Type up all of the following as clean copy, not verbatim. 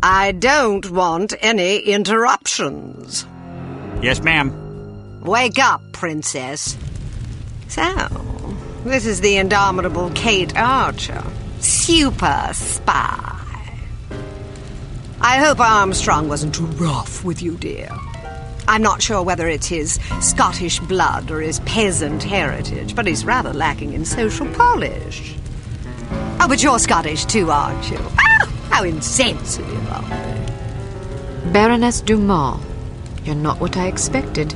I don't want any interruptions. Yes, ma'am. Wake up, princess. So, this is the Indomitable Cate Archer, super spy. I hope Armstrong wasn't too rough with you, dear. I'm not sure whether it's his Scottish blood or his peasant heritage, but he's rather lacking in social polish. Oh, but you're Scottish too, aren't you? Ah, how insensitive of me. Baroness Dumont, you're not what I expected.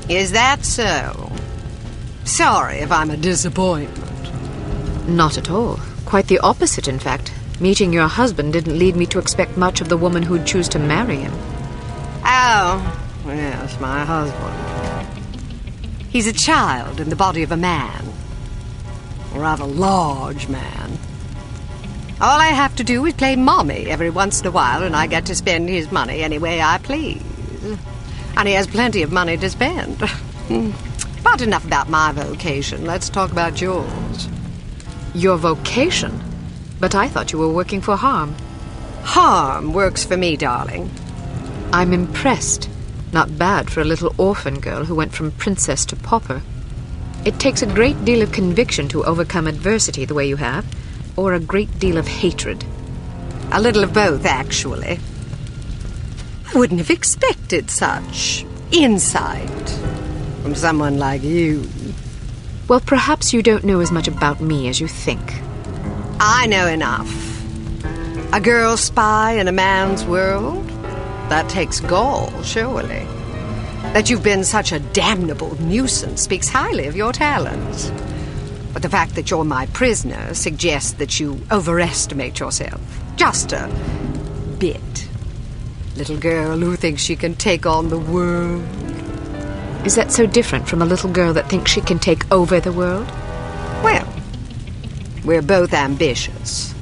Is that so? Sorry if I'm a disappointment. Not at all. Quite the opposite, in fact. Meeting your husband didn't lead me to expect much of the woman who'd choose to marry him. Oh, yes, my husband. He's a child in the body of a man. A rather large man. All I have to do is play mommy every once in a while, and I get to spend his money any way I please. And he has plenty of money to spend. But enough about my vocation. Let's talk about yours. Your vocation? But I thought you were working for Harm. Harm works for me, darling. I'm impressed. Not bad for a little orphan girl who went from princess to pauper. It takes a great deal of conviction to overcome adversity the way you have, or a great deal of hatred. A little of both, actually. I wouldn't have expected such insight from someone like you. Well, perhaps you don't know as much about me as you think. I know enough. A girl spy in a man's world? That takes gall, surely. That you've been such a damnable nuisance speaks highly of your talents. But the fact that you're my prisoner suggests that you overestimate yourself. Just a bit. Little girl who thinks she can take on the world. Is that so different from a little girl that thinks she can take over the world? Well, we're both ambitious.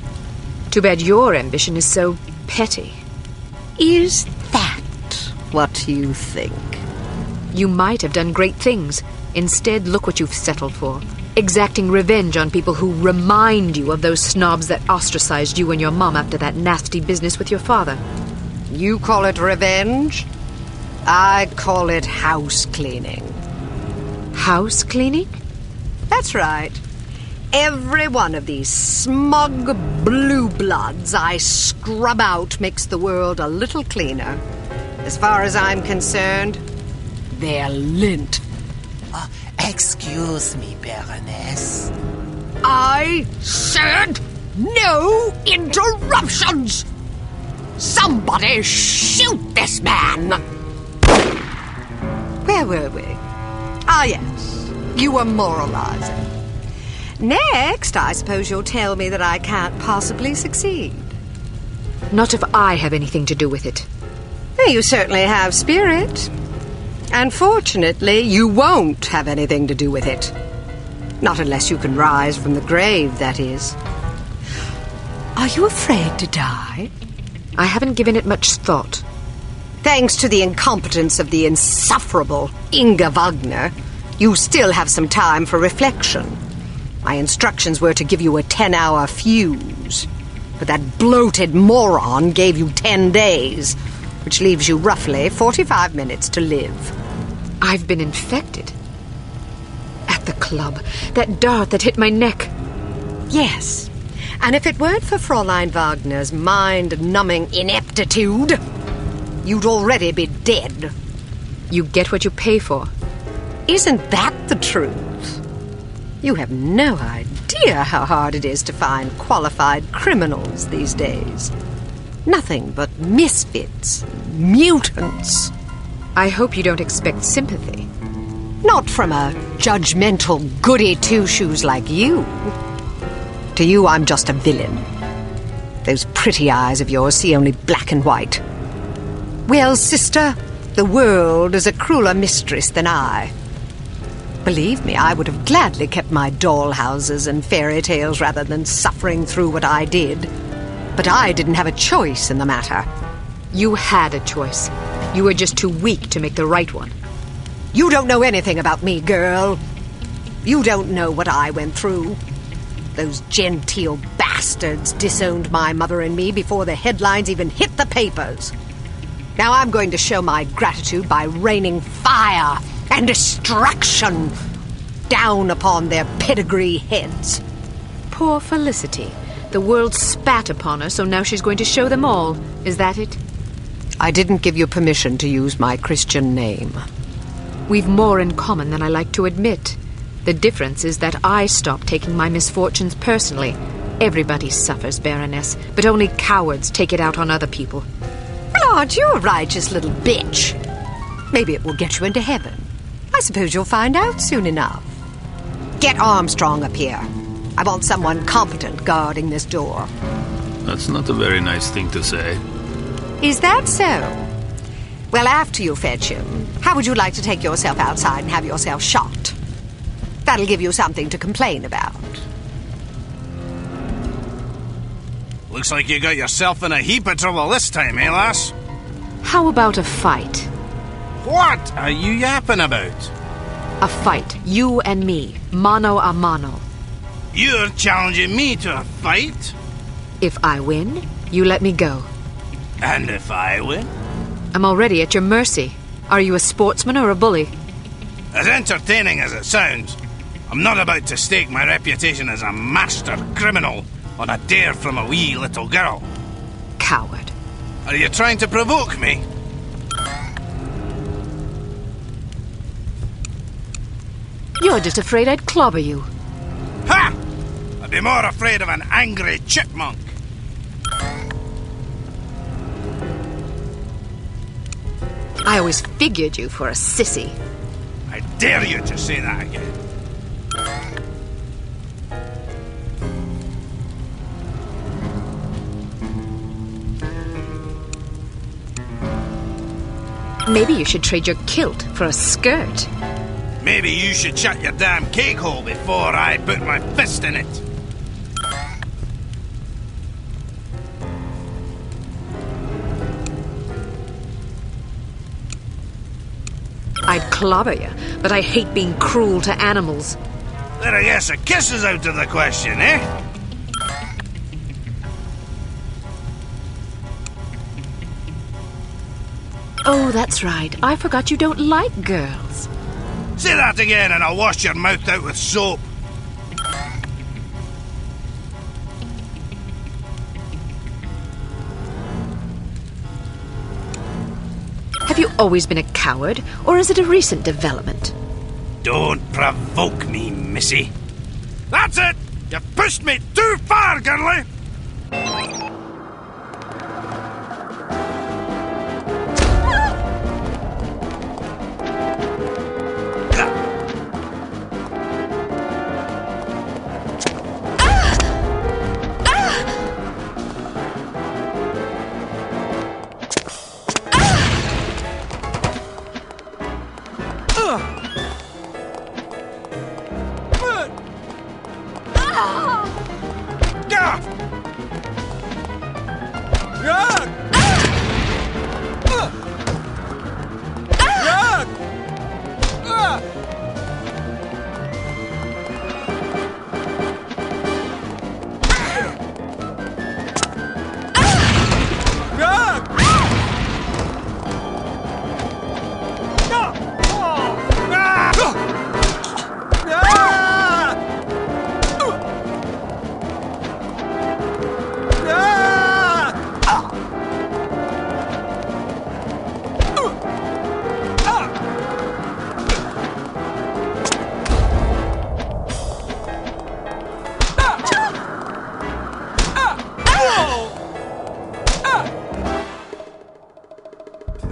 Too bad your ambition is so petty. Is that what you think? You might have done great things. Instead, look what you've settled for. Exacting revenge on people who remind you of those snobs that ostracized you and your mom after that nasty business with your father. You call it revenge? I call it house cleaning. House cleaning? That's right. Every one of these smug blue bloods I scrub out makes the world a little cleaner. As far as I'm concerned, they're lint. Excuse me, Baroness. I said no interruptions! Somebody shoot this man! Where were we? Ah, yes. You were moralizing. Next, I suppose you'll tell me that I can't possibly succeed. Not if I have anything to do with it. You certainly have spirit. Unfortunately, you won't have anything to do with it. Not unless you can rise from the grave, that is. Are you afraid to die? I haven't given it much thought. Thanks to the incompetence of the insufferable Inga Wagner, you still have some time for reflection. My instructions were to give you a 10-hour fuse, but that bloated moron gave you 10 days, which leaves you roughly 45 minutes to live. I've been infected. At the club, that dart that hit my neck. Yes, and if it weren't for Fräulein Wagner's mind-numbing ineptitude, you'd already be dead. You get what you pay for. Isn't that the truth? You have no idea how hard it is to find qualified criminals these days. Nothing but misfits, mutants. I hope you don't expect sympathy. Not from a judgmental goody two-shoes like you. To you, I'm just a villain. Those pretty eyes of yours see only black and white. Well, sister, the world is a crueler mistress than I. Believe me, I would have gladly kept my dollhouses and fairy tales rather than suffering through what I did. But I didn't have a choice in the matter. You had a choice. You were just too weak to make the right one. You don't know anything about me, girl. You don't know what I went through. Those genteel bastards bastards disowned my mother and me before the headlines even hit the papers. Now I'm going to show my gratitude by raining fire and destruction down upon their pedigree heads. Poor Felicity. The world spat upon her, so now she's going to show them all. Is that it? I didn't give you permission to use my Christian name. We've more in common than I like to admit. The difference is that I stopped taking my misfortunes personally. Everybody suffers, Baroness, but only cowards take it out on other people. Well, aren't you a righteous little bitch? Maybe it will get you into heaven. I suppose you'll find out soon enough. Get Armstrong up here. I want someone competent guarding this door. That's not a very nice thing to say. Is that so? Well, after you fetch him, how would you like to take yourself outside and have yourself shot? That'll give you something to complain about. Looks like you got yourself in a heap of trouble this time, eh, lass? How about a fight? What are you yapping about? A fight, you and me, mano a mano. You're challenging me to a fight? If I win, you let me go. And if I win? I'm already at your mercy. Are you a sportsman or a bully? As entertaining as it sounds, I'm not about to stake my reputation as a master criminal on a dare from a wee little girl. Coward. Are you trying to provoke me? You're just afraid I'd clobber you. Ha! I'd be more afraid of an angry chipmunk. I always figured you for a sissy. I dare you to say that again. Maybe you should trade your kilt for a skirt. Maybe you should shut your damn cake hole before I put my fist in it. I'd clobber you, but I hate being cruel to animals. Then I guess a kiss is out of the question, eh? Oh, that's right. I forgot you don't like girls. Say that again and I'll wash your mouth out with soap. Have you always been a coward, or is it a recent development? Don't provoke me, missy. That's it! You've pushed me too far, girlie!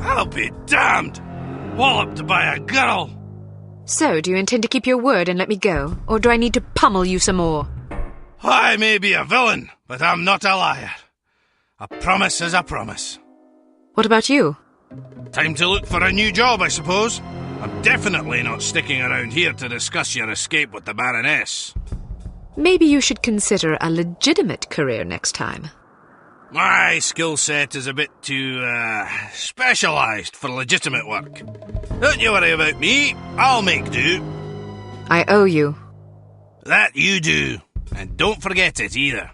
I'll be damned! Walloped by a girl! So, do you intend to keep your word and let me go, or do I need to pummel you some more? I may be a villain, but I'm not a liar. A promise is a promise. What about you? Time to look for a new job, I suppose. I'm definitely not sticking around here to discuss your escape with the Baroness. Maybe you should consider a legitimate career next time. My skill set is a bit too, specialised for legitimate work. Don't you worry about me, I'll make do. I owe you. That you do, and don't forget it either.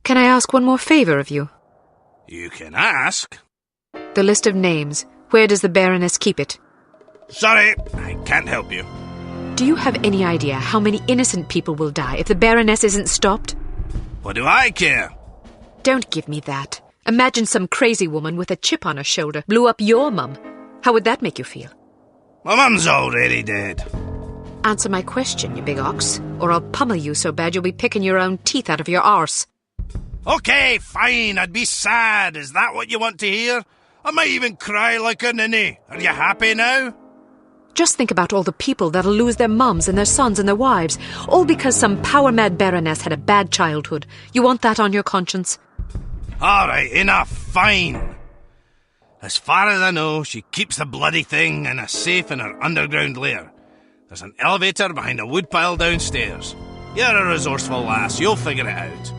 Can I ask one more favor of you? You can ask. The list of names. Where does the Baroness keep it? Sorry, I can't help you. Do you have any idea how many innocent people will die if the Baroness isn't stopped? What do I care? Don't give me that. Imagine some crazy woman with a chip on her shoulder blew up your mum. How would that make you feel? My mum's already dead. Answer my question, you big ox, or I'll pummel you so bad you'll be picking your own teeth out of your arse. Okay, fine, I'd be sad. Is that what you want to hear? I might even cry like a ninny. Are you happy now? Just think about all the people that'll lose their mums and their sons and their wives, all because some power-mad Baroness had a bad childhood. You want that on your conscience? All right, enough, fine. As far as I know, she keeps the bloody thing in a safe in her underground lair. There's an elevator behind a woodpile downstairs. You're a resourceful lass, you'll figure it out.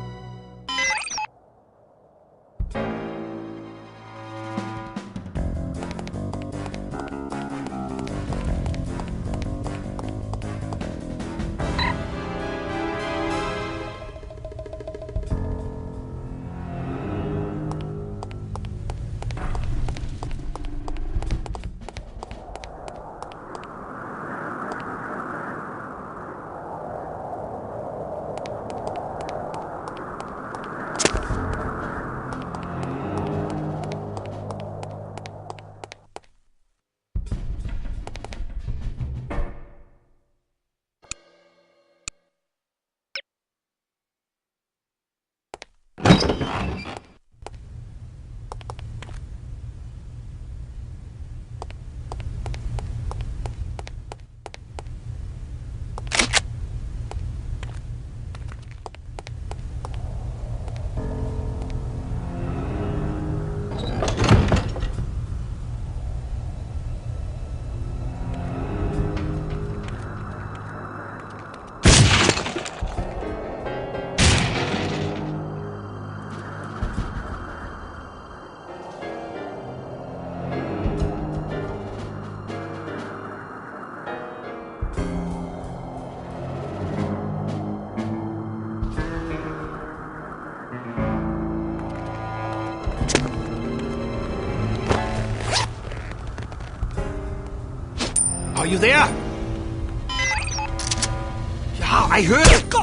Are you there? Ja, I heard it. Go.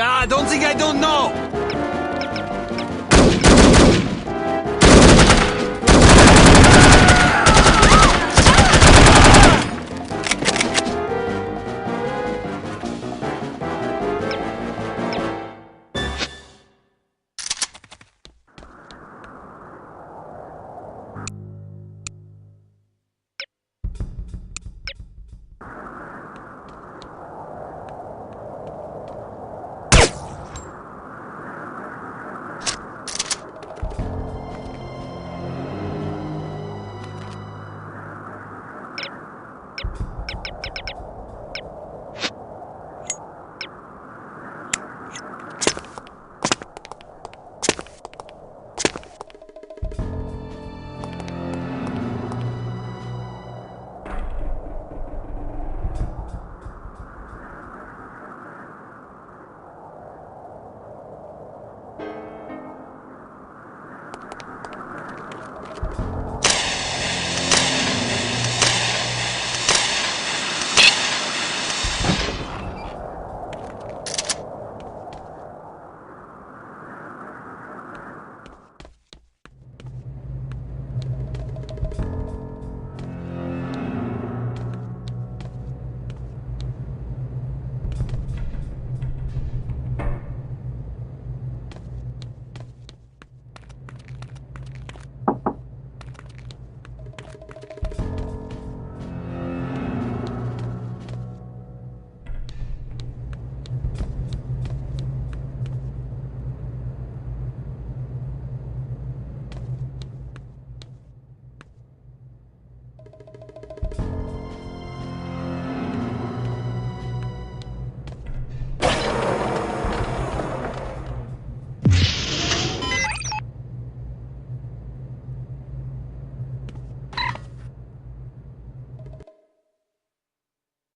Yeah, don't think I don't know.